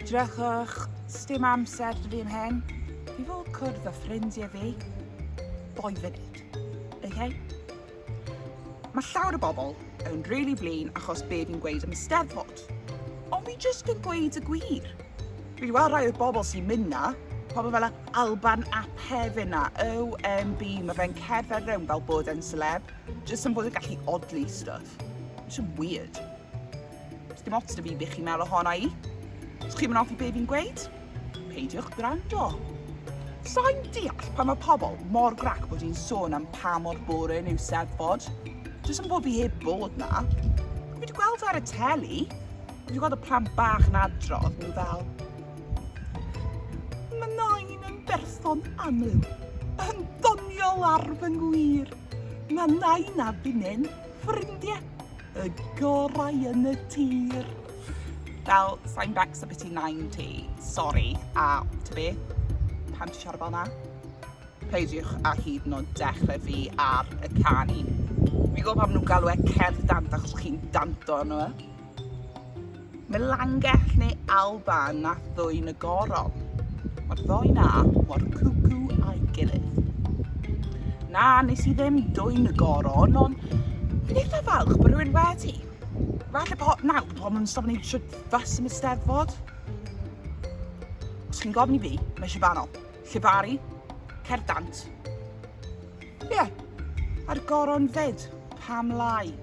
Edrychwch, sdim amser dydy am hen. Fi fod cwrdd â ffrindiau fi. 2 funud, okay? Mae llawer o bobl yn rili flin achos be fi'n gweud am y Steddfod. Ond fi jyst yn gweud y gwir. Fi wedi weld rai o'r bobl sy'n mynd na, pobl fel Alban Apefin na, OMB, mae fe'n cerdded rownd fel bod e'n celeb, jyst yn bod yn gallu odli stuff. It's just weird. Dim ots da fi be chi'n meddwl ohona i. Os chi'n mynd off i be fi'n gweud, peidiwch gwrando. Sa'n deall pan mae pobl mor grac bod hi'n sôn am pa mor boring yw Steddfod. Jyst yn bod fi heb bod na. Fi wedi gweld ar y teli, fi wedi gweld y plant bach yn adrodd, nhw fel, mae nain yn berson aml, yn doniol ar fy ngwir. Mae nain a fi'n ffrindiau, y gorau yn y tir. Fel, sa'n becs a beth i nain ti, sori, a ty be, pam ti siarad fel na? Peidiwch a hyd yn oed dechrau fi ar y canu. Fi'n gwybod pam nhw'n galw cerdd dant achos chi'n danto nhw. Melangell neu Alban a Ydych Y Goron. Mae'r ddoi na mor cwcw a'i gilydd. Na, nes i ddim Ydych Y Goron, ond fi'n eitha falch bod rhywun wedi. Falle bod nawr pobl yn stop wneud siwt fys am y Steddfod. Os chi'n gofyn i fi, mae eisiau banol. Llifaru, cerdd dant. Ie, ar y goron fyd, pam lai.